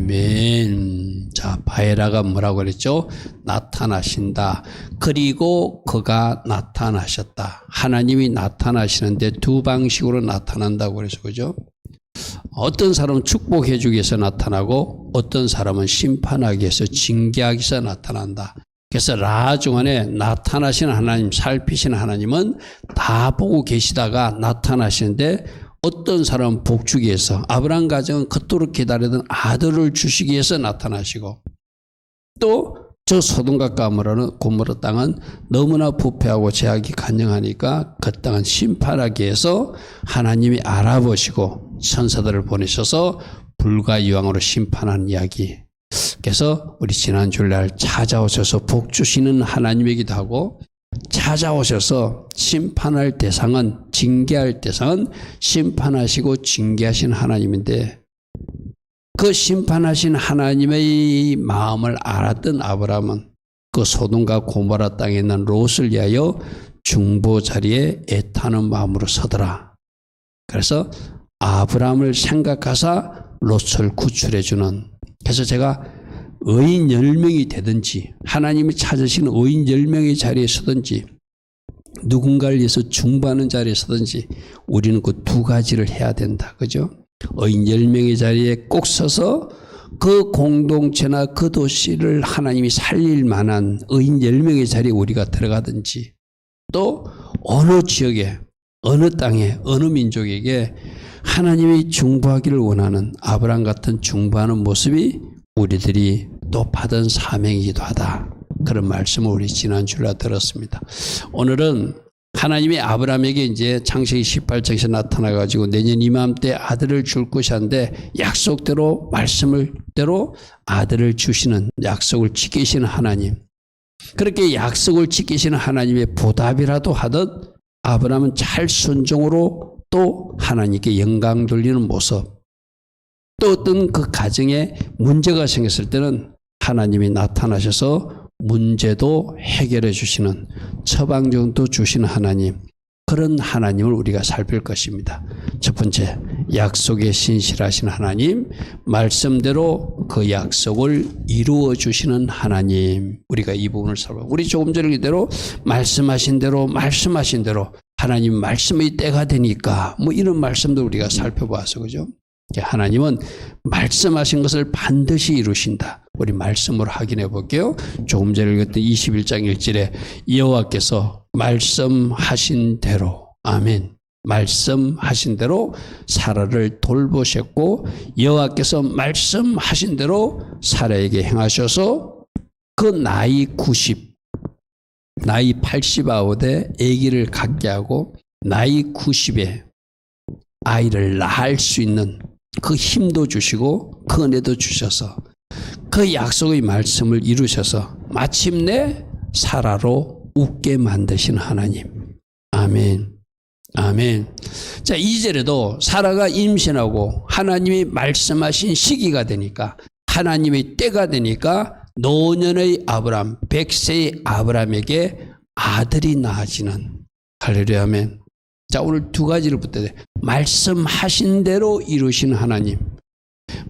아멘. 자, 바에라가 뭐라고 그랬죠? 나타나신다. 그리고 그가 나타나셨다. 하나님이 나타나시는데 두 방식으로 나타난다고 그래서 그죠? 어떤 사람은 축복해 주기 위해서 나타나고 어떤 사람은 심판하기 위해서 징계하기 위해서 나타난다. 그래서 라중 안에 나타나시는 하나님, 살피시는 하나님은 다 보고 계시다가 나타나시는데 어떤 사람은 복 주기 위해서 아브라함 가정은 그토록 기다리던 아들을 주시기 위해서 나타나시고 또 저 소돔과 고모라 땅은 너무나 부패하고 죄악이 간영하니까 그 땅은 심판하기 위해서 하나님이 알아보시고 천사들을 보내셔서 불과 이왕으로 심판하는 이야기. 그래서 우리 지난 주일날 찾아오셔서 복 주시는 하나님이기도 하고 찾아오셔서 심판할 대상은 징계할 대상은 심판하시고 징계하신 하나님인데 그 심판하신 하나님의 마음을 알았던 아브라함은 그 소돔과 고모라 땅에 있는 롯을 위하여 중보 자리에 애타는 마음으로 서더라. 그래서 아브라함을 생각하사 롯을 구출해 주는. 그래서 제가 의인 10명이 되든지 하나님이 찾으신 의인 10명의 자리에 서든지 누군가를 위해서 중보하는 자리에 서든지 우리는 그 두 가지를 해야 된다. 그죠? 의인 10명의 자리에 꼭 서서 그 공동체나 그 도시를 하나님이 살릴 만한 의인 10명의 자리에 우리가 들어가든지 또 어느 지역에 어느 땅에 어느 민족에게 하나님이 중보하기를 원하는 아브라함 같은 중보하는 모습이 우리들이 또 받은 사명이기도 하다. 그런 말씀을 우리 지난 주일에 들었습니다. 오늘은 하나님이 아브라함에게 이제 창세기 18장에서 나타나가지고 내년 이맘때 아들을 줄 것이었는데 약속대로 말씀을대로 아들을 주시는 약속을 지키시는 하나님. 그렇게 약속을 지키시는 하나님의 보답이라도 하듯 아브라함은 잘 순종으로 또 하나님께 영광 돌리는 모습. 또 어떤 그 가정에 문제가 생겼을 때는 하나님이 나타나셔서 문제도 해결해 주시는 처방전도 주시는 하나님, 그런 하나님을 우리가 살필 것입니다. 첫 번째, 약속에 신실하신 하나님, 말씀대로 그 약속을 이루어 주시는 하나님. 우리가 이 부분을 살펴. 우리 조금 전에 그대로 말씀하신 대로 하나님 말씀의 때가 되니까 뭐 이런 말씀도 우리가 살펴봐서 그죠? 하나님은 말씀하신 것을 반드시 이루신다. 우리 말씀으로 확인해 볼게요. 조금 전에 읽었던 21장 1절에 여호와께서 말씀하신 대로, 아멘, 말씀하신 대로 사라를 돌보셨고 여호와께서 말씀하신 대로 사라에게 행하셔서 그 나이 90, 나이 89에 아기를 갖게 하고 나이 90에 아이를 낳을 수 있는 그 힘도 주시고 그 은혜도 주셔서 그 약속의 말씀을 이루셔서 마침내 사라로 웃게 만드신 하나님. 아멘. 아멘. 자, 2절에도 사라가 임신하고 하나님이 말씀하신 시기가 되니까 하나님의 때가 되니까 노년의 아브람, 100세의 아브람에게 아들이 낳아지는. 할렐루야, 아멘. 자, 오늘 두 가지를 붙여야 돼. 말씀하신 대로 이루시는 하나님,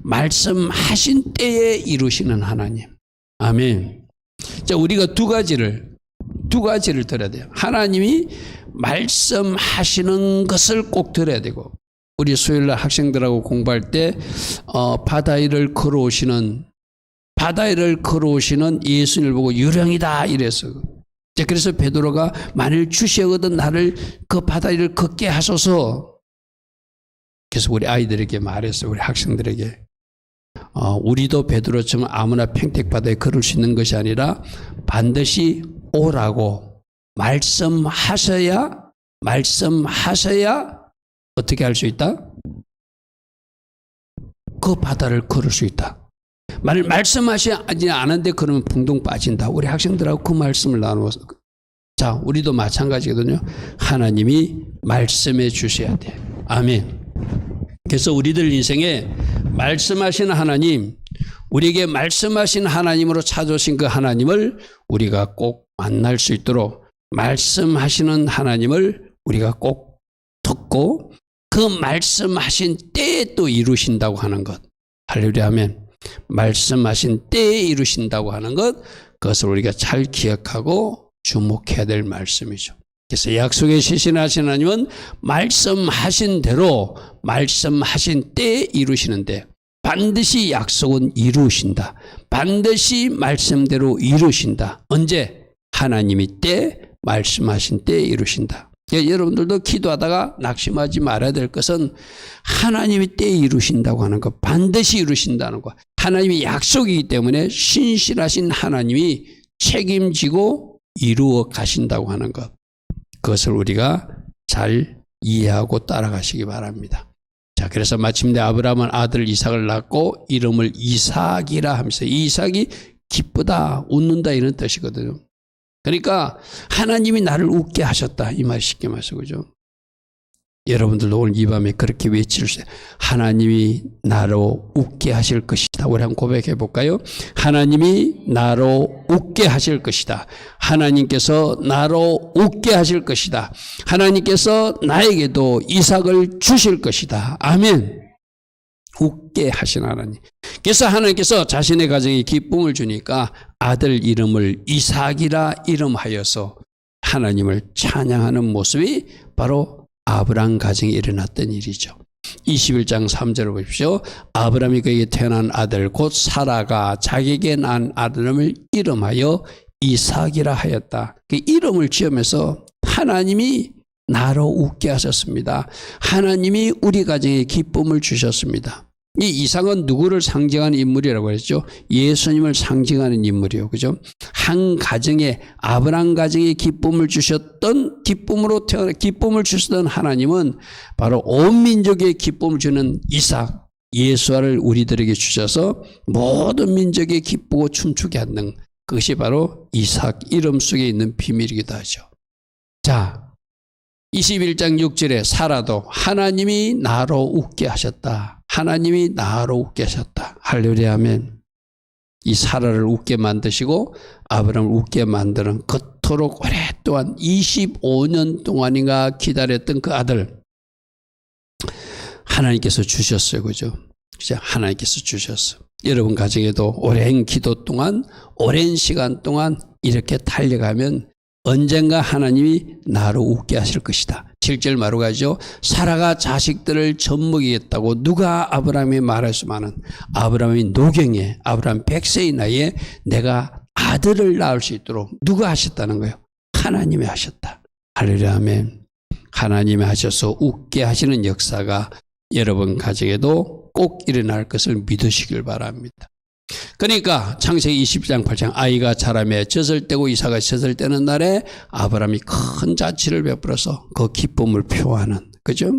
말씀하신 때에 이루시는 하나님. 아멘. 자, 우리가 두 가지를 들어야 돼요. 하나님이 말씀하시는 것을 꼭 들어야 되고, 우리 수요일날 학생들하고 공부할 때 바다 위를 걸어오시는 예수님을 보고 유령이다 이래서. 그래서 베드로가 만일 주시거든 나를 그 바다 위를 걷게 하소서. 그래서 우리 아이들에게 말했어요. 우리 학생들에게. 우리도 베드로처럼 아무나 평택바다에 걸을 수 있는 것이 아니라 반드시 오라고 말씀하셔야 어떻게 할 수 있다? 그 바다를 걸을 수 있다. 만일 말씀하시지 않은데 그러면 붕둥 빠진다. 우리 학생들하고 그 말씀을 나누어서. 자, 우리도 마찬가지거든요. 하나님이 말씀해 주셔야 돼. 아멘. 그래서 우리들 인생에 말씀하시는 하나님, 우리에게 말씀하신 하나님으로 찾아오신 그 하나님을 우리가 꼭 만날 수 있도록 말씀하시는 하나님을 우리가 꼭 듣고 그 말씀하신 때에 또 이루신다고 하는 것. 할렐루야 하면 말씀하신 때에 이루신다고 하는 것, 그것을 우리가 잘 기억하고 주목해야 될 말씀이죠. 그래서 약속에 시신하신 하나님은 말씀하신 대로 말씀하신 때에 이루시는데 반드시 약속은 이루신다. 반드시 말씀대로 이루신다. 언제? 하나님이 때 말씀하신 때에 이루신다. 여러분들도 기도하다가 낙심하지 말아야 될 것은 하나님이 때에 이루신다고 하는 것, 반드시 이루신다는 것. 하나님이 약속이기 때문에 신실하신 하나님이 책임지고 이루어 가신다고 하는 것. 그것을 우리가 잘 이해하고 따라가시기 바랍니다. 자, 그래서 마침내 아브라함은 아들 이삭을 낳고 이름을 이삭이라 하면서, 이삭이 기쁘다, 웃는다 이런 뜻이거든요. 그러니까 하나님이 나를 웃게 하셨다 이 말이 쉽게 말해서, 그죠? 여러분들도 오늘 이 밤에 그렇게 외칠 수 있어요. 하나님이 나로 웃게 하실 것이다. 우리 한번 고백해 볼까요? 하나님이 나로 웃게 하실 것이다. 하나님께서 나로 웃게 하실 것이다. 하나님께서 나에게도 이삭을 주실 것이다. 아멘. 웃게 하신 하나님. 그래서 하나님께서 자신의 가정에 기쁨을 주니까 아들 이름을 이삭이라 이름하여서 하나님을 찬양하는 모습이 바로 아브라함 가정에 일어났던 일이죠. 21장 3절을 보십시오. 아브라함이 그에게 태어난 아들 곧 사라가 자기에게 낳은 아들을 이름하여 이삭이라 하였다. 그 이름을 지으면서 하나님이 나로 웃게 하셨습니다. 하나님이 우리 가정에 기쁨을 주셨습니다. 이 이삭은 누구를 상징하는 인물이라고 했죠? 예수님을 상징하는 인물이요. 그죠? 한 가정에, 아브라함 가정에 기쁨을 주셨던, 기쁨을 주셨던 하나님은 바로 온 민족에 기쁨을 주는 이삭, 예수아를 우리들에게 주셔서 모든 민족에 기쁘고 춤추게 하는, 그것이 바로 이삭 이름 속에 있는 비밀이기도 하죠. 자, 21장 6절에 사라도 하나님이 나로 웃게 하셨다. 하나님이 나로 웃게 하셨다. 할렐루야 아멘. 이 사라를 웃게 만드시고 아브라함을 웃게 만드는, 그토록 오랫동안 25년 동안인가 기다렸던 그 아들 하나님께서 주셨어요. 그죠? 하나님께서 주셨어요. 여러분 가정에도 오랜 기도 동안, 오랜 시간 동안 이렇게 달려가면 언젠가 하나님이 나로 웃게 하실 것이다. 7절 말로 가죠. 사라가 자식들을 젖먹이겠다고 누가 아브라함이 말했으면은, 아브라함이 노경에, 아브라함 100세의 나이에 내가 아들을 낳을 수 있도록 누가 하셨다는 거예요? 하나님이 하셨다. 할렐루야 아멘. 하나님이 하셔서 웃게 하시는 역사가 여러분 가정에도 꼭 일어날 것을 믿으시길 바랍니다. 그러니까 창세기 20장 8장 아이가 자라매 젖을 떼고 이삭을 젖을 떼는 날에 아브라함이 큰 잔치를 베풀어서 그 기쁨을 표하는, 그죠?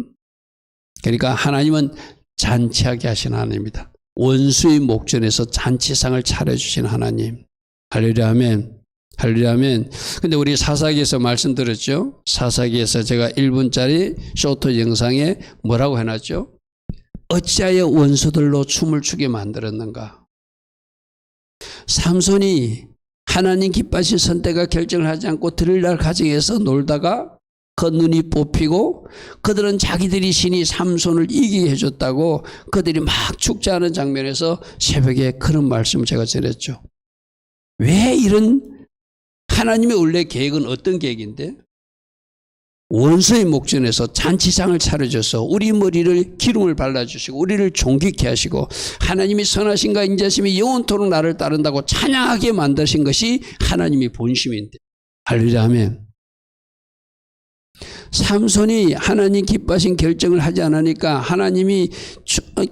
그러니까 하나님은 잔치하게 하신 하나님입니다. 원수의 목전에서 잔치상을 차려주신 하나님. 할렐루야 아멘. 할렐루야 아멘. 근데 우리 사사기에서 말씀드렸죠? 사사기에서 제가 1분짜리 쇼트 영상에 뭐라고 해놨죠? 어찌하여 원수들로 춤을 추게 만들었는가? 삼손이 하나님 기뻐하신 선택과 결정을 하지 않고 들날 가정에서 놀다가 겉눈이 뽑히고 그들은 자기들이 신이 삼손을 이기게 해줬다고 그들이 막 축제하는 장면에서 새벽에 그런 말씀을 제가 전했죠. 왜 이런, 하나님의 원래 계획은 어떤 계획인데? 원수의 목전에서 잔치상을 차려줘서 우리 머리를 기름을 발라주시고 우리를 존귀케 하시고 하나님이 선하신가 인자심이 영원토록 나를 따른다고 찬양하게 만드신 것이 하나님의 본심인데. 할렐루야 아멘. 삼손이 하나님 기뻐하신 결정을 하지 않으니까, 하나님이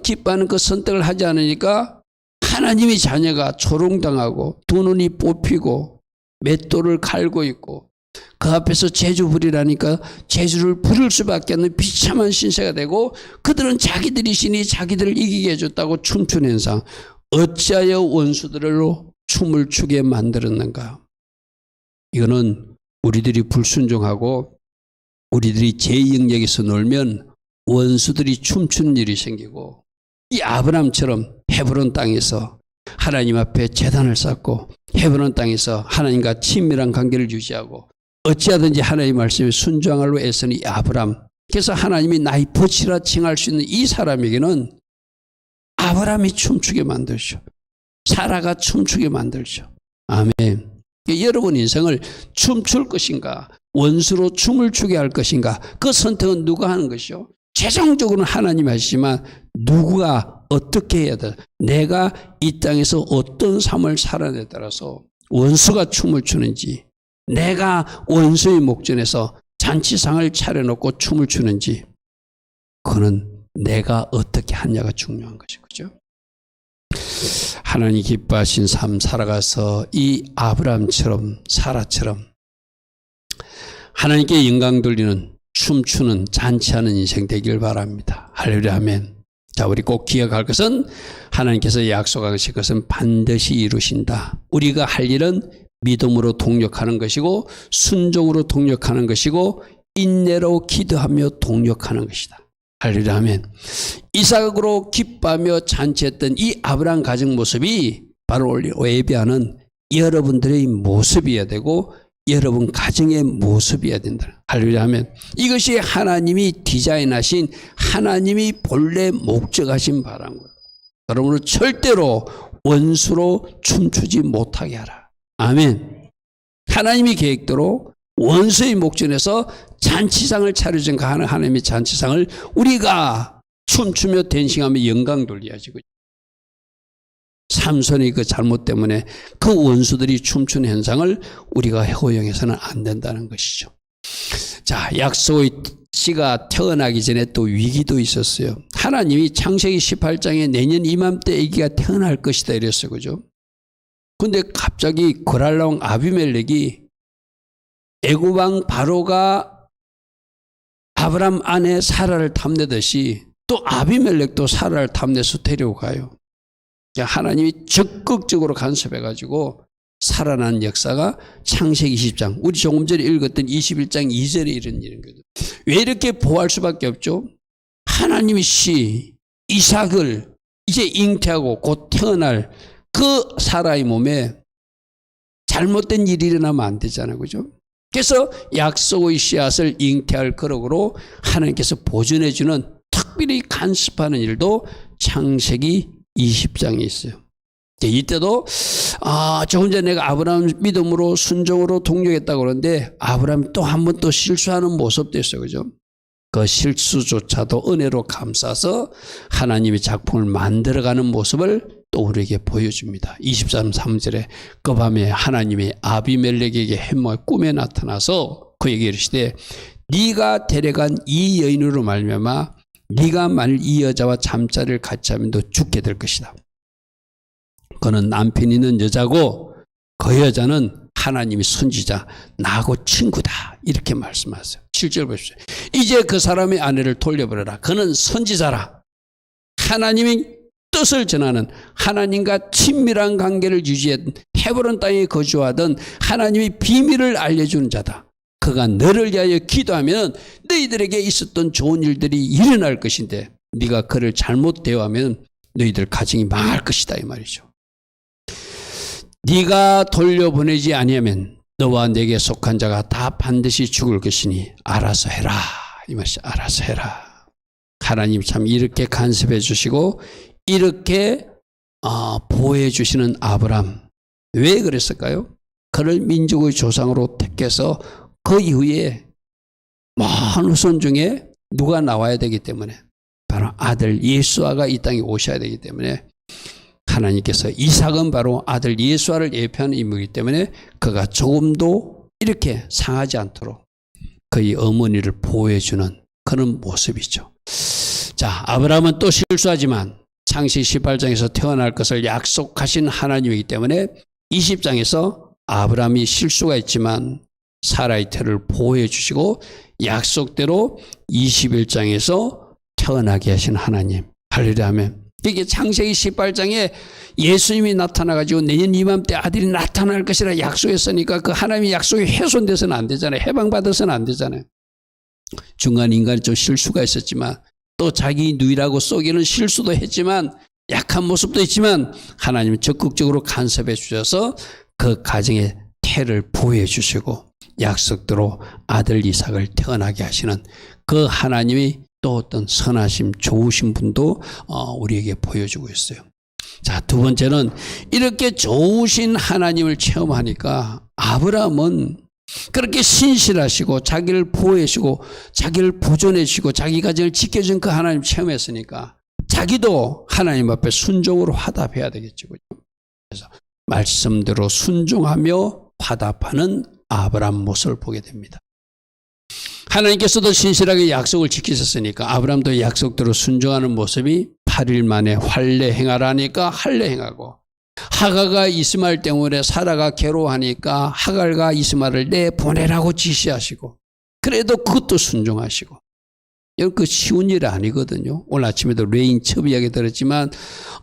기뻐하는 그 선택을 하지 않으니까 하나님의 자녀가 조롱당하고 두 눈이 뽑히고 맷돌을 갈고 있고 그 앞에서 제주 부리라니까 제주를 부를 수밖에 없는 비참한 신세가 되고 그들은 자기들이 신이 자기들을 이기게 해줬다고 춤추는 현상. 어찌하여 원수들로 춤을 추게 만들었는가? 이거는 우리들이 불순종하고 우리들이 제 영역에서 놀면 원수들이 춤추는 일이 생기고, 이 아브라함처럼 헤브론 땅에서 하나님 앞에 제단을 쌓고 헤브론 땅에서 하나님과 친밀한 관계를 유지하고 어찌하든지 하나님의 말씀에 순종하려 애쓰는 이 아브라함, 그래서 하나님이 나의 벗이라 칭할 수 있는 이 사람에게는 아브라함이 춤추게 만들죠. 사라가 춤추게 만들죠. 아멘. 여러분 인생을 춤출 것인가, 원수로 춤을 추게 할 것인가, 그 선택은 누가 하는 것이요? 최종적으로는 하나님이 하시지만 누가 어떻게 해야 돼? 내가 이 땅에서 어떤 삶을 살아내에 따라서 원수가 춤을 추는지, 내가 원수의 목전에서 잔치상을 차려놓고 춤을 추는지, 그거는 내가 어떻게 하냐가 중요한 것이죠. 그죠? 하나님 기뻐하신 삶 살아가서 이 아브라함처럼 사라처럼 하나님께 영광 돌리는 춤추는 잔치하는 인생 되길 바랍니다. 할렐루야 아멘. 자, 우리 꼭 기억할 것은 하나님께서 약속하신 것은 반드시 이루신다. 우리가 할 일은 믿음으로 동력하는 것이고 순종으로 동력하는 것이고 인내로 기도하며 동력하는 것이다. 할렐루야 아멘. 이삭으로 기뻐하며 잔치했던 이 아브라함 가정 모습이 바로 예배하는 여러분들의 모습이어야 되고 여러분 가정의 모습이어야 된다. 할렐루야 아멘. 이것이 하나님이 디자인하신 하나님이 본래 목적하신 바라는 거예요. 그러므로 절대로 원수로 춤추지 못하게 하라. 아멘. 하나님이 계획대로 원수의 목전에서 잔치상을 차려준 그 하나님의 잔치상을 우리가 춤추며 댄싱하며 영광 돌려야지. 삼손의 그 잘못 때문에 그 원수들이 춤추는 현상을 우리가 허용해서는 안 된다는 것이죠. 자, 약속의 씨가 태어나기 전에 또 위기도 있었어요. 하나님이 창세기 18장에 내년 이맘때 아기가 태어날 것이다 이랬어요. 그죠? 근데 갑자기 그랄라옹 아비멜렉이 애굽 왕 바로가 아브람 아내 사라를 탐내듯이 또 아비멜렉도 사라를 탐내서 데려가요. 하나님이 적극적으로 간섭해가지고 살아난 역사가 창세기 20장, 우리 조금 전에 읽었던 21장 2절에 이런 일입니다. 왜 이렇게 보호할 수밖에 없죠? 하나님이 이삭을 이제 잉태하고 곧 태어날 그 사라의 몸에 잘못된 일이 일어나면 안 되잖아요. 그죠? 그래서 약속의 씨앗을 잉태할 거룩으로 하나님께서 보존해주는 특별히 간섭하는 일도 창세기 20장에 있어요. 이때도 조금 전에 내가 아브라함 믿음으로 순종으로 동력했다고 그러는데 아브라함이 또 한 번 또 실수하는 모습도 있어요. 그죠? 그 실수조차도 은혜로 감싸서 하나님의 작품을 만들어가는 모습을 또 우리에게 보여줍니다. 23절에 그 밤에 하나님이 아비멜렉에게 햄모의 꿈에 나타나서 그에게 이르시되 네가 데려간 이 여인으로 말미암아 네가 만일 이 여자와 잠자리를 같이 하면 너 죽게 될 것이다. 그는 남편 있는 여자고 그 여자는 하나님이 선지자 나하고 친구다 이렇게 말씀하세요. 7절 보십시오. 이제 그 사람의 아내를 돌려버려라. 그는 선지자라. 하나님이 뜻을 전하는 하나님과 친밀한 관계를 유지했던 헤브론 땅에 거주하던 하나님이 비밀을 알려주는 자다. 그가 너를 위하여 기도하면 너희들에게 있었던 좋은 일들이 일어날 것인데 네가 그를 잘못 대하면 너희들 가정이 망할 것이다 이 말이죠. 네가 돌려보내지 아니하면 너와 내게 속한 자가 다 반드시 죽을 것이니 알아서 해라 이 말이죠. 알아서 해라. 하나님 참 이렇게 간섭해 주시고 이렇게 보호해 주시는 아브람 왜 그랬을까요? 그를 민족의 조상으로 택해서 그 이후에 많은 후손 중에 누가 나와야 되기 때문에 바로 아들 예수아가 이 땅에 오셔야 되기 때문에 하나님께서 이삭은 바로 아들 예수아를 예표하는 인물이기 때문에 그가 조금도 이렇게 상하지 않도록 그의 어머니를 보호해주는 그런 모습이죠. 자, 아브라함은 또 실수하지만 창세기 18장에서 태어날 것을 약속하신 하나님이기 때문에 20장에서 아브라함이 실수가 있지만 사라의 태를 보호해 주시고 약속대로 21장에서 태어나게 하신 하나님. 할렐루야 아멘. 이게 창세기 18장에 예수님이 나타나가지고 내년 이맘때 아들이 나타날 것이라 약속했으니까 그 하나님의 약속이 훼손돼서는 안 되잖아요. 해방받아서는 안 되잖아요. 중간 인간이 좀 실수가 있었지만 또 자기 누이라고 쏘기는 실수도 했지만 약한 모습도 있지만 하나님은 적극적으로 간섭해 주셔서 그 가정의 태를 보호해 주시고 약속대로 아들 이삭을 태어나게 하시는 그 하나님이 또 어떤 선하심, 좋으신 분도 우리에게 보여주고 있어요. 자, 두 번째는 이렇게 좋으신 하나님을 체험하니까 아브라함은 그렇게 신실하시고 자기를 보호하시고 자기를 보존해 주시고 자기 가정을 지켜준 그 하나님 체험했으니까 자기도 하나님 앞에 순종으로 화답해야 되겠죠. 그래서 말씀대로 순종하며 화답하는 아브라함 모습을 보게 됩니다. 하나님께서도 신실하게 약속을 지키셨으니까 아브라함도 약속대로 순종하는 모습이 8일 만에 할례 행하라니까 할례 행하고, 하가가 이스마엘 때문에 사라가 괴로워하니까 하갈과 이스마엘을 내보내라고 지시하시고, 그래도 그것도 순종하시고. 여러분, 그 쉬운 일 아니거든요. 오늘 아침에도 레인 첩 이야기 들었지만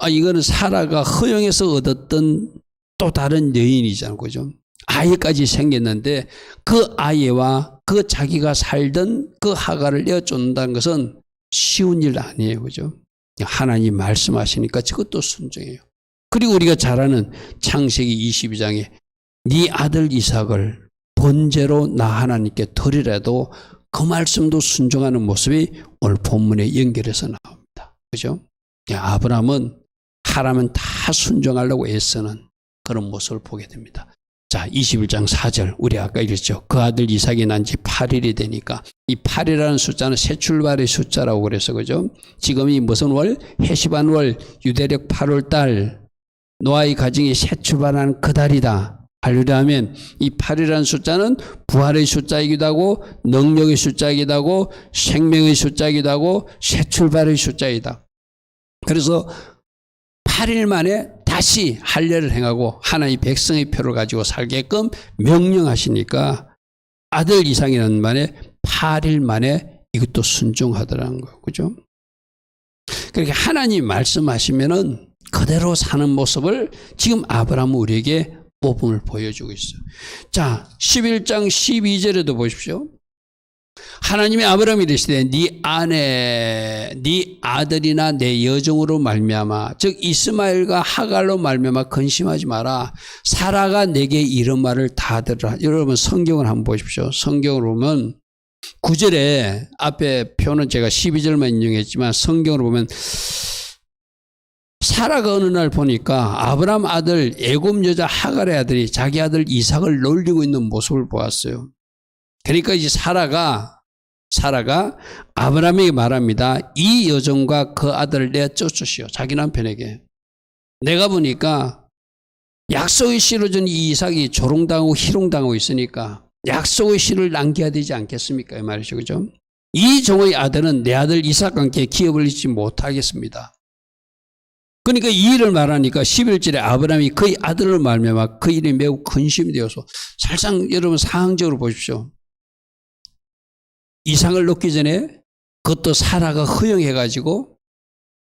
이거는 사라가 허영에서 얻었던 또 다른 여인이잖아요. 그죠? 아이까지 생겼는데 그 아이와 그 자기가 살던 그 하갈을 내어쫓는다는 것은 쉬운 일 아니에요. 그죠? 하나님 말씀하시니까 저것도 순종해요. 그리고 우리가 잘 아는 창세기 22장에 네 아들 이삭을 번제로 나 하나님께 드리라도 그 말씀도 순종하는 모습이 오늘 본문에 연결해서 나옵니다. 그죠? 아브라함은 하라면 다 순종하려고 애쓰는 그런 모습을 보게 됩니다. 자, 21장 4절 우리 아까 읽었죠. 그 아들 이삭이 난 지 8일이 되니까, 이 8이라는 숫자는 새 출발의 숫자라고 그래서 그죠? 지금이 무슨 월? 해시반 월, 유대력 8월 달, 노아의 가정이 새 출발하는 그 달이다. 할렐루야하면 이 8이라는 숫자는 부활의 숫자이기도 하고 능력의 숫자이기도 하고 생명의 숫자이기도 하고 새 출발의 숫자이다. 그래서 8일 만에 다시 할례를 행하고 하나님 백성의 표를 가지고 살게끔 명령하시니까 아들 이삭이라는 말에 8일 만에 이것도 순종하더라는 거예요. 그죠? 그렇게 하나님 말씀하시면은 그대로 사는 모습을 지금 아브라함은 우리에게 모범을 보여주고 있어요. 자, 11장 12절에도 보십시오. 하나님이 아브라함이 이르시되 네 아내, 네 아들이나 내 여종으로 말미암아, 즉 이스마엘과 하갈로 말미암아 근심하지 마라. 사라가 내게 이런 말을 다 들으라. 여러분 성경을 한번 보십시오. 성경을 보면 9절에 앞에 표는 제가 12절만 인용했지만 성경으로 보면 사라가 어느 날 보니까 아브라함 아들 애굽 여자 하갈의 아들이 자기 아들 이삭을 놀리고 있는 모습을 보았어요. 그러니까 이제 사라가 아브라함에게 말합니다. 이 여종과 그 아들을 내쫓으시오. 자기 남편에게. 내가 보니까 약속의 씨를 준 이 이삭이 조롱당하고 희롱당하고 있으니까 약속의 씨를 남겨야 되지 않겠습니까? 이 말이죠. 그죠? 이 종의 아들은 내 아들 이삭과 함께 기업을 잊지 못하겠습니다. 그러니까 이 일을 말하니까 11절에 아브라함이 그의 아들을 말미암아 그 일이 매우 근심이 되어서, 사실상 여러분 상황적으로 보십시오. 이삭을 놓기 전에 그것도 사라가 허용해가지고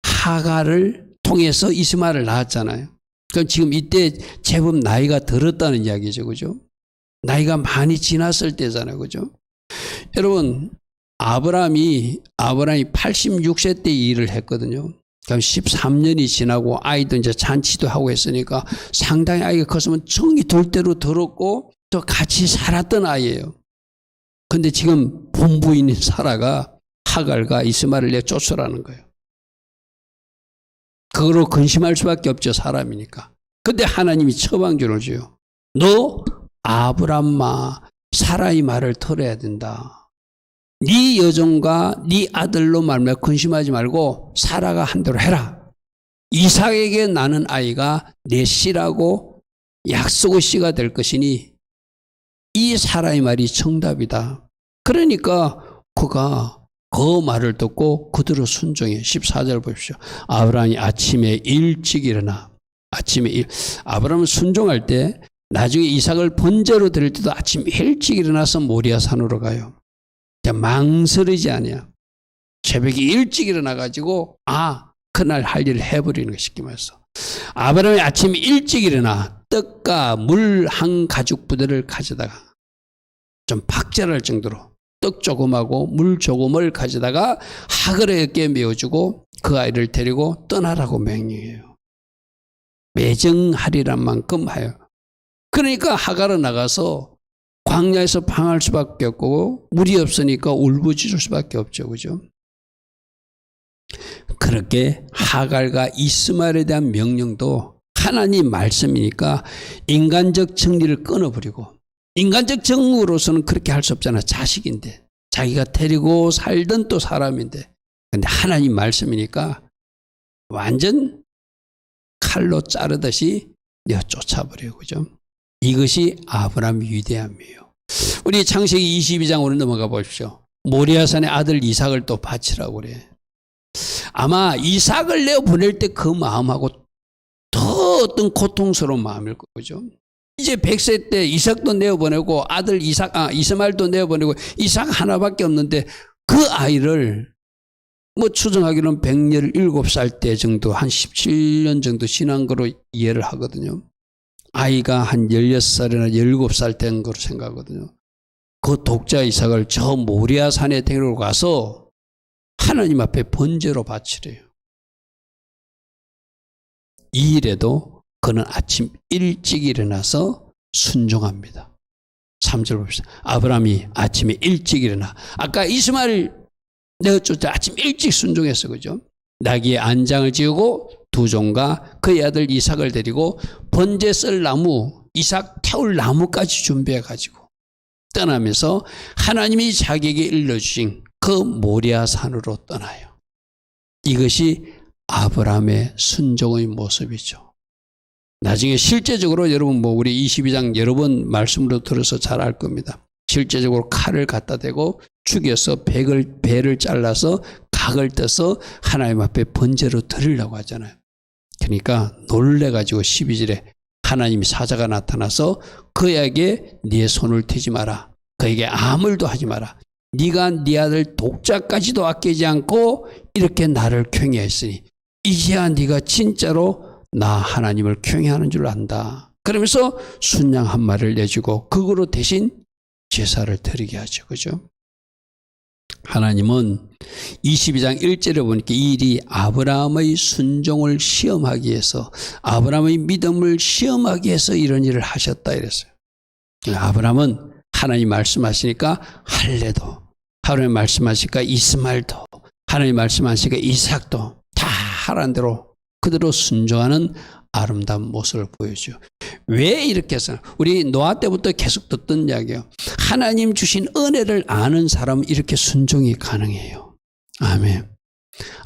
하갈을 통해서 이스마엘을 낳았잖아요. 그럼 지금 이때 제법 나이가 들었다는 이야기죠. 그죠? 나이가 많이 지났을 때잖아요. 그죠? 여러분, 아브라함이 86세 때 이 일을 했거든요. 그럼 13년이 지나고 아이도 이제 잔치도 하고 했으니까 상당히 아이가 컸으면 정이 돌 대로 들었고 또 같이 살았던 아이예요. 근데 지금 본부인인 사라가 하갈과 이스마엘을 내쫓으라는 거예요. 그거로 근심할 수밖에 없죠. 사람이니까. 근데 하나님이 처방전을 줘요. 너 아브람마 사라의 말을 들어야 된다. 네 여종과 네 아들로 말미암아 근심하지 말고 사라가 한 대로 해라. 이삭에게 나는 아이가 내 씨라고 약속의 씨가 될 것이니 이 사라의 말이 정답이다. 그러니까 그가 그 말을 듣고 그대로 순종해. 14절 보십시오. 아브라함이 아침에 일찍 일어나. 아브라함은 순종할 때 나중에 이삭을 번제로 드릴 때도 아침 일찍 일어나서 모리아 산으로 가요. 망설이지 않아요. 새벽에 일찍 일어나가지고 그날 할 일을 해버리는 거 쉽게 말해서. 아브라함이 아침에 일찍 일어나 떡과 물 한 가죽 부대를 가져다가, 좀 박제할 정도로 떡 조금하고 물 조금을 가져다가 하갈에게 메어주고 그 아이를 데리고 떠나라고 명령해요. 매정하리란 만큼 하여. 그러니까 하갈은 나가서 광야에서 방할 수밖에 없고 물이 없으니까 울부짖을 수밖에 없죠. 그죠? 그렇게 하갈과 이스마엘에 대한 명령도 하나님 말씀이니까 인간적 정리를 끊어버리고, 인간적 정으로서는 그렇게 할 수 없잖아. 자식인데, 자기가 데리고 살던 또 사람인데, 근데 하나님 말씀이니까 완전 칼로 자르듯이 내가 쫓아버려요. 그죠? 이것이 아브라함의 위대함이에요. 우리 창세기 22장으로 넘어가 보십시오. 모리아산의 아들 이삭을 또 바치라고 그래. 아마 이삭을 내어 보낼 때 그 마음하고 더 어떤 고통스러운 마음일 거죠. 이제 100세 때 이삭도 내어보내고 아들 이스마엘도 내어보내고 이삭 하나밖에 없는데 그 아이를 뭐 추정하기로는 117살 때 정도, 한 17년 정도 지난 거로 이해를 하거든요. 아이가 한 16살이나 17살 된 거로 생각하거든요. 그 독자 이삭을 저 모리아 산에 데리러 가서 하나님 앞에 번제로 바치래요. 이 일에도 그는 아침 일찍 일어나서 순종합니다. 3절 봅시다. 아브라함이 아침에 일찍 일어나. 아까 이스마엘 내어쫓을 때 아침 일찍 순종했어. 그죠? 나귀의 안장을 지우고 두 종과 그의 아들 이삭을 데리고 번제 쓸 나무, 이삭 태울 나무까지 준비해 가지고 떠나면서 하나님이 자기에게 일러주신 그 모리아 산으로 떠나요. 이것이 아브라함의 순종의 모습이죠. 나중에 실제적으로 여러분 우리 22장 여러 번 말씀으로 들어서 잘 알 겁니다. 실제적으로 칼을 갖다 대고 죽여서 배를 잘라서 각을 떠서 하나님 앞에 번제로 드리려고 하잖아요. 그러니까 놀래가지고 12절에 하나님이 사자가 나타나서 그에게 네 손을 대지 마라. 그에게 아무 일도 하지 마라. 네가 네 아들 독자까지도 아끼지 않고 이렇게 나를 쾌해했으니 이제야 네가 진짜로 나 하나님을 쾌해하는 줄 안다. 그러면서 순양 한 마리를 내주고 그거로 대신 제사를 드리게 하죠. 그죠? 하나님은 22장 1절에 보니까 이 일이 아브라함의 순종을 시험하기 위해서, 아브라함의 믿음을 시험하기 위해서 이런 일을 하셨다 이랬어요. 아브라함은 하나님 말씀하시니까 할례도, 하나님 말씀하시니까 이스마엘도, 하나님 말씀하시니까 이삭도 다 하라는 대로 그대로 순종하는 아름다운 모습을 보여줘. 왜 이렇게 해서 우리 노아 때부터 계속 듣던 이야기예요. 하나님 주신 은혜를 아는 사람은 이렇게 순종이 가능해요. 아멘.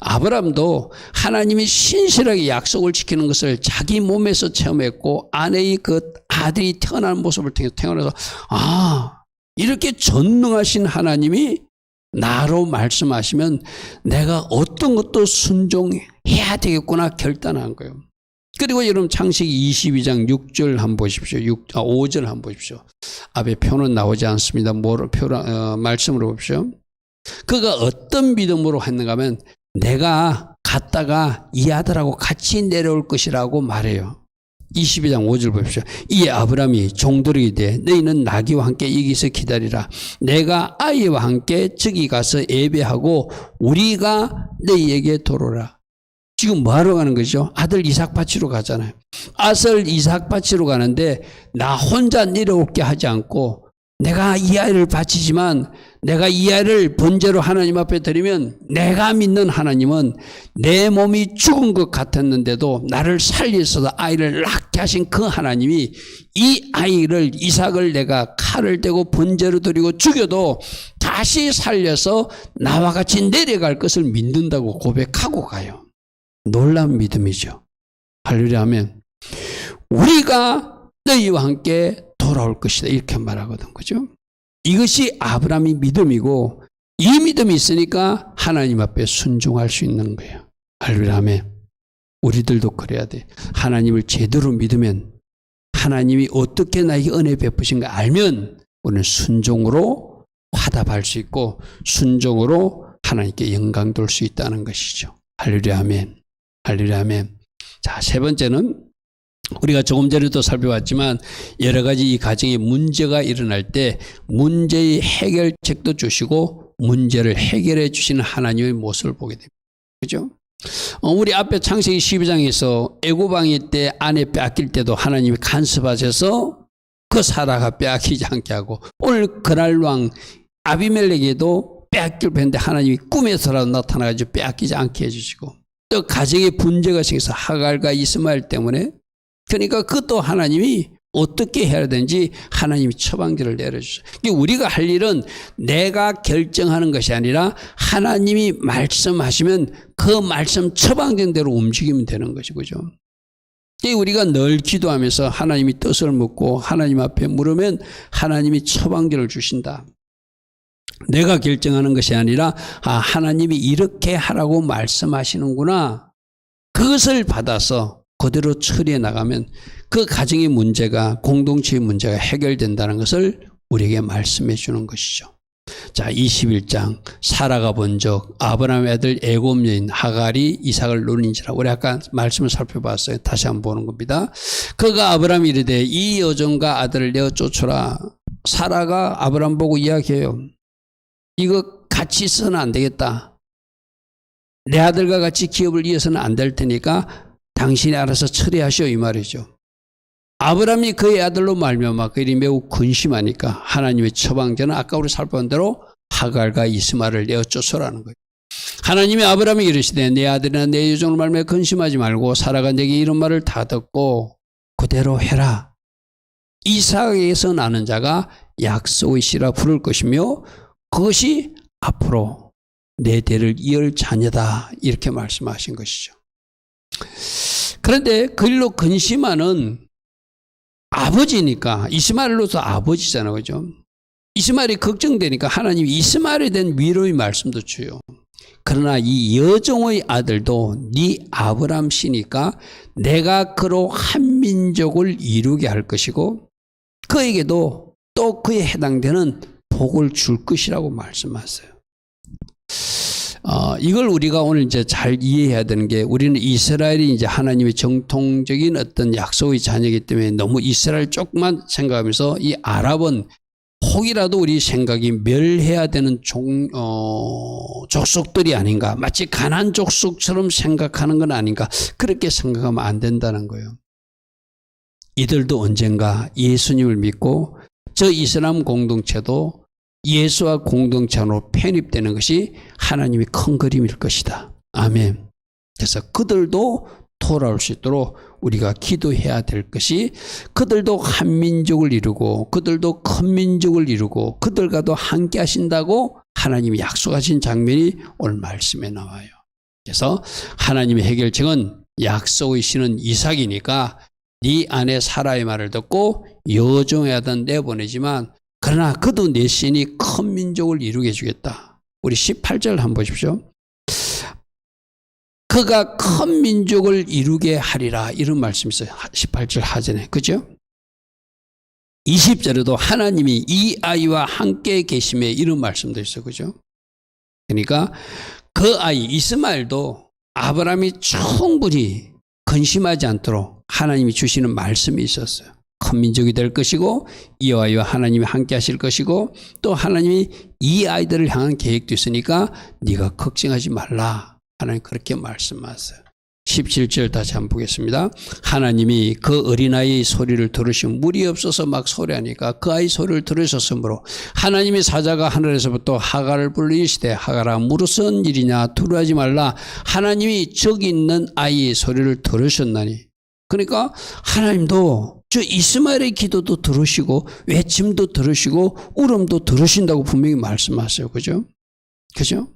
아브라함도 하나님이 신실하게 약속을 지키는 것을 자기 몸에서 체험했고 아내의 그 아들이 태어나는 모습을 태어나서 이렇게 전능하신 하나님이 나로 말씀하시면 내가 어떤 것도 순종해야 되겠구나 결단한 거예요. 그리고 여러분 창세기 22장 6절 한번 보십시오. 5절 한번 보십시오. 앞에 표는 나오지 않습니다. 말씀으로 보십시오. 그가 어떤 믿음으로 했는가 하면 내가 갔다가 이 아들하고 같이 내려올 것이라고 말해요. 22장 5절 보십시오. 이에 아브라함이 종들에게 이르되 너희는 나귀와 함께 여기서 기다리라. 내가 아이와 함께 저기 가서 예배하고 우리가 너희에게 돌아오라. 지금 뭐하러 가는 거죠? 아들 이삭 바치러 가잖아요. 아들 이삭 바치러 가는데 나 혼자 내려올게 하지 않고 내가 이 아이를 바치지만 내가 이 아이를 번제로 하나님 앞에 드리면 내가 믿는 하나님은 내 몸이 죽은 것 같았는데도 나를 살리셔서 아이를 낳게 하신 그 하나님이 이 아이를 이삭을 내가 칼을 대고 번제로 드리고 죽여도 다시 살려서 나와 같이 내려갈 것을 믿는다고 고백하고 가요. 놀라운 믿음이죠. 할렐루야 하면 우리가 너희와 함께 돌아올 것이다 이렇게 말하거든. 그죠? 이것이 아브라함의 믿음이고 이 믿음이 있으니까 하나님 앞에 순종할 수 있는 거예요. 할렐루야 하면 우리들도 그래야 돼. 하나님을 제대로 믿으면 하나님이 어떻게 나에게 은혜 베푸신가 알면 우리는 순종으로 화답할 수 있고 순종으로 하나님께 영광 돌 수 있다는 것이죠. 할렐루야 아멘. 할렐루야 아멘. 자, 세 번째는 우리가 조금 전에도 살펴봤지만 여러 가지 이 가정에 문제가 일어날 때 문제의 해결책도 주시고 문제를 해결해 주시는 하나님의 모습을 보게 됩니다. 그죠? 우리 앞에 창세기 12장에서 애고방일 때 아내 빼앗길 때도 하나님이 간섭하셔서 그 사라가 빼앗기지 않게 하고 오늘 그날 왕 아비멜렉에도 빼앗길 뻔했는데 하나님이 꿈에서라도 나타나가지고 빼앗기지 않게 해주시고, 또 가정에 문제가 생겨서 하갈과 이스마엘 때문에, 그러니까 그것도 하나님이 어떻게 해야 되는지 하나님이 처방전을 내려주셔요. 우리가 할 일은 내가 결정하는 것이 아니라 하나님이 말씀하시면 그 말씀 처방전대로 움직이면 되는 것이죠. 우리가 늘 기도하면서 하나님이 뜻을 묻고 하나님 앞에 물으면 하나님이 처방전을 주신다. 내가 결정하는 것이 아니라 하나님이 이렇게 하라고 말씀하시는구나. 그것을 받아서 그대로 처리해 나가면 그 가정의 문제가, 공동체의 문제가 해결된다는 것을 우리에게 말씀해 주는 것이죠. 자, 21장 사라가 본 적 아브라함의 아들 애굽 여인 하갈이 이삭을 노린지라. 우리 아까 말씀을 살펴봤어요. 다시 한번 보는 겁니다. 그가 아브라함이 이르되 이 여종과 아들을 내어 쫓으라. 사라가 아브라함 보고 이야기해요. 이거 같이 있어서는 안 되겠다. 내 아들과 같이 기업을 이어서는 안 될 테니까 당신이 알아서 처리하시오, 이 말이죠. 아브라함이 그의 아들로 말미암아 그 일이 매우 근심하니까 하나님의 처방전은 아까 우리 살펴본 대로 하갈과 이스마엘을 내어 쫓으라는 거예요. 하나님이 아브라함에게 이르시되 내 아들이나 내 여종을 말미암아 근심하지 말고 사라가 내게 이런 말을 다 듣고 그대로 해라. 이삭에게서 나는 자가 약속의 씨라 부를 것이며 그것이 앞으로 내 대를 이을 자녀다. 이렇게 말씀하신 것이죠. 그런데 그 일로 근심하는 아버지니까, 이스마엘로서 아버지잖아요. 그죠? 이스마엘이 걱정되니까 하나님이 이스마엘에 대한 위로의 말씀도 주요. 그러나 이 여종의 아들도 네 아브람 씨니까 내가 그로 한 민족을 이루게 할 것이고 그에게도 또 그에 해당되는 복을 줄 것이라고 말씀하세요. 이걸 우리가 오늘 이제 잘 이해해야 되는 게, 우리는 이스라엘이 이제 하나님의 정통적인 어떤 약속의 자녀이기 때문에 너무 이스라엘 쪽만 생각하면서 이 아랍은 혹이라도 우리 생각이 멸해야 되는 족속들이 아닌가, 마치 가나안 족속처럼 생각하는 건 아닌가, 그렇게 생각하면 안 된다는 거예요. 이들도 언젠가 예수님을 믿고 저 이슬람 공동체도 예수와 공동체 안으로 편입되는 것이 하나님의 큰 그림일 것이다. 아멘. 그래서 그들도 돌아올 수 있도록 우리가 기도해야 될 것이, 그들도 한 민족을 이루고 그들도 큰 민족을 이루고 그들과도 함께 하신다고 하나님이 약속하신 장면이 오늘 말씀에 나와요. 그래서 하나님의 해결책은 약속의 신은 이삭이니까 네 아내 사라의 말을 듣고 여종의 아들 내보내지만, 그러나 그도 내 신이 큰 민족을 이루게 해주겠다. 우리 18절 한번 보십시오. 그가 큰 민족을 이루게 하리라, 이런 말씀이 있어요. 18절 하전에. 그죠? 20절에도 하나님이 이 아이와 함께 계심에, 이런 말씀도 있어요. 그죠? 그러니까 그 아이 이스마엘도 아브라함이 충분히 근심하지 않도록 하나님이 주시는 말씀이 있었어요. 큰 민족이 될 것이고 이 아이와 하나님이 함께 하실 것이고, 또 하나님이 이 아이들을 향한 계획도 있으니까 네가 걱정하지 말라. 하나님 그렇게 말씀하세요. 17절 다시 한번 보겠습니다. 하나님이 그 어린아이의 소리를 들으시면 물이 없어서 막 소리하니까 그 아이 소리를 들으셨으므로 하나님의 사자가 하늘에서부터 하갈을 불리시되 하갈아 무릇은 일이냐 두려워하지 말라. 하나님이 저기 있는 아이의 소리를 들으셨나니, 그러니까 하나님도 저 이스마엘의 기도도 들으시고 외침도 들으시고 울음도 들으신다고 분명히 말씀하세요. 그죠? 그죠?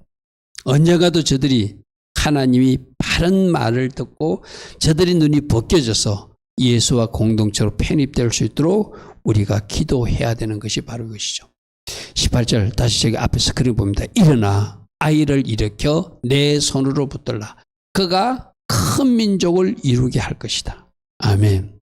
언젠가도 저들이 하나님이 바른 말을 듣고 저들이 눈이 벗겨져서 예수와 공동체로 편입될 수 있도록 우리가 기도해야 되는 것이 바로 이것이죠. 18절 다시 저기 앞에 스크린 봅니다. 일어나 아이를 일으켜 내 손으로 붙들라. 그가 큰 민족을 이루게 할 것이다. 아멘.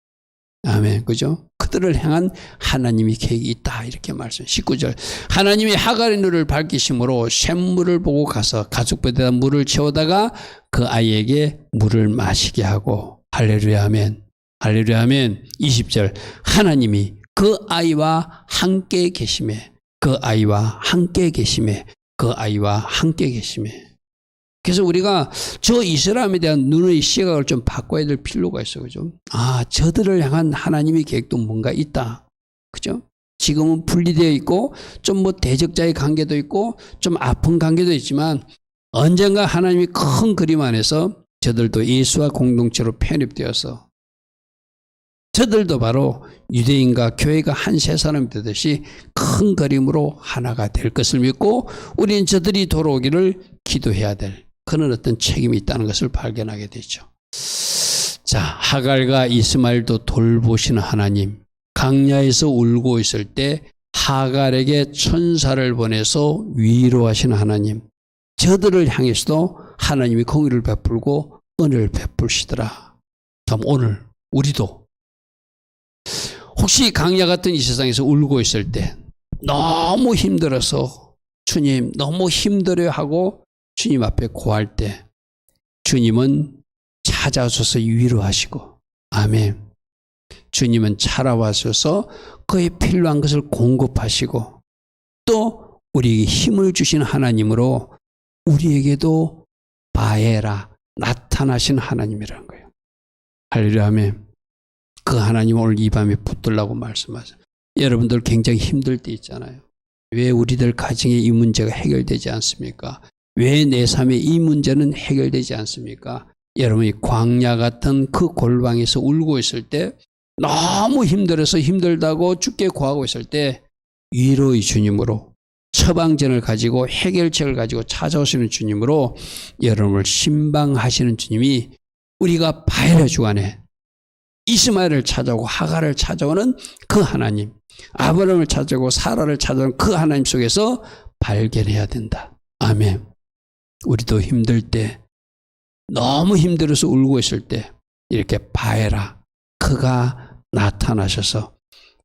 아멘. 그죠? 그들을 향한 하나님의 계획이 있다. 이렇게 말씀. 19절. 하나님이 하갈의 눈을 밝히심으로 샘물을 보고 가서 가죽배에다 물을 채우다가 그 아이에게 물을 마시게 하고, 할렐루야 아멘. 할렐루야 아멘. 20절. 하나님이 그 아이와 함께 계심에, 그 아이와 함께 계심에, 그 아이와 함께 계심에. 그래서 우리가 저 이스라엘에 대한 눈의 시각을 좀 바꿔야 될 필요가 있어요. 그죠? 아, 저들을 향한 하나님의 계획도 뭔가 있다. 그죠? 지금은 분리되어 있고 좀 뭐 대적자의 관계도 있고 좀 아픈 관계도 있지만 언젠가 하나님이 큰 그림 안에서 저들도 예수와 공동체로 편입되어서 저들도 바로 유대인과 교회가 한 세 사람이 되듯이 큰 그림으로 하나가 될 것을 믿고 우리는 저들이 돌아오기를 기도해야 될 그런 어떤 책임이 있다는 것을 발견하게 되죠. 자, 하갈과 이스마엘도 돌보시는 하나님, 광야에서 울고 있을 때 하갈에게 천사를 보내서 위로하시는 하나님, 저들을 향해서도 하나님이 공의를 베풀고 은혜를 베푸시더라. 그럼 오늘 우리도 혹시 광야 같은 이 세상에서 울고 있을 때 너무 힘들어서 주님 너무 힘들어하고 주님 앞에 고할 때 주님은 찾아오셔서 위로하시고 아멘. 주님은 찾아와셔서 그의 필요한 것을 공급하시고 또 우리에게 힘을 주시는 하나님으로 우리에게도 바에라 나타나신 하나님이라는 거예요. 할렐루야 아멘. 그 하나님 오늘 이 밤에 붙들라고 말씀하세요. 여러분들 굉장히 힘들 때 있잖아요. 왜 우리들 가정에 이 문제가 해결되지 않습니까? 왜 내 삶에 이 문제는 해결되지 않습니까? 여러분이 광야 같은 그 골방에서 울고 있을 때 너무 힘들어서 힘들다고 죽게 구하고 있을 때 위로의 주님으로 처방전을 가지고 해결책을 가지고 찾아오시는 주님으로 여러분을 신방하시는 주님이 우리가 바에라 주간에 이스마엘을 찾아오고 하갈을 찾아오는 그 하나님, 아브라함을 찾아오고 사라를 찾아오는 그 하나님 속에서 발견해야 된다. 아멘. 우리도 힘들 때 너무 힘들어서 울고 있을 때 이렇게 바에라 그가 나타나셔서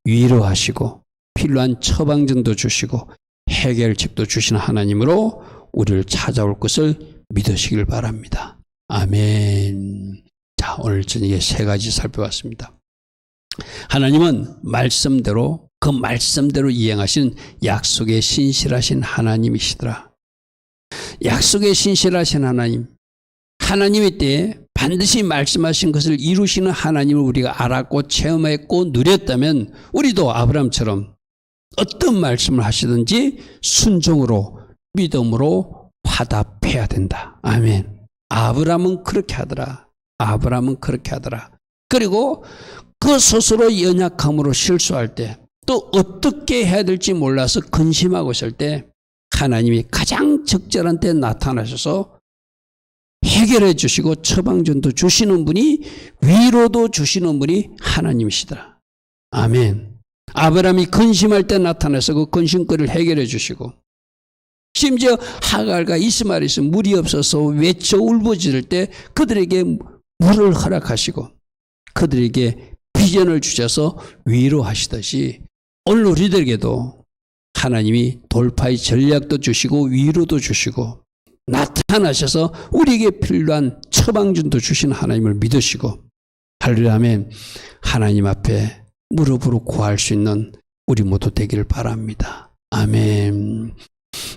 위로하시고 필요한 처방전도 주시고 해결책도 주시는 하나님으로 우리를 찾아올 것을 믿으시길 바랍니다. 아멘. 자, 오늘 저녁에 세 가지 살펴봤습니다. 하나님은 말씀대로 그 말씀대로 이행하신 약속에 신실하신 하나님이시더라. 약속에 신실하신 하나님, 하나님의 때에 반드시 말씀하신 것을 이루시는 하나님을 우리가 알았고 체험했고 누렸다면 우리도 아브라함처럼 어떤 말씀을 하시든지 순종으로 믿음으로 화답해야 된다. 아멘. 아브라함은 그렇게 하더라. 아브라함은 그렇게 하더라. 그리고 그 스스로 연약함으로 실수할 때 또 어떻게 해야 될지 몰라서 근심하고 있을 때 하나님이 가장 적절한 때 나타나셔서 해결해 주시고 처방전도 주시는 분이 위로도 주시는 분이 하나님이시더라. 아멘. 아브라함이 근심할 때 나타나서 그 근심거리를 해결해 주시고 심지어 하갈과 이스마엘에서 물이 없어서 외쳐 울부짖을 때 그들에게 물을 허락하시고 그들에게 비전을 주셔서 위로하시듯이 오늘 우리들에게도 하나님이 돌파의 전략도 주시고 위로도 주시고 나타나셔서 우리에게 필요한 처방전도 주시는 하나님을 믿으시고 할렐루야 아멘. 하나님 앞에 무릎으로 구할 수 있는 우리 모두 되기를 바랍니다. 아멘.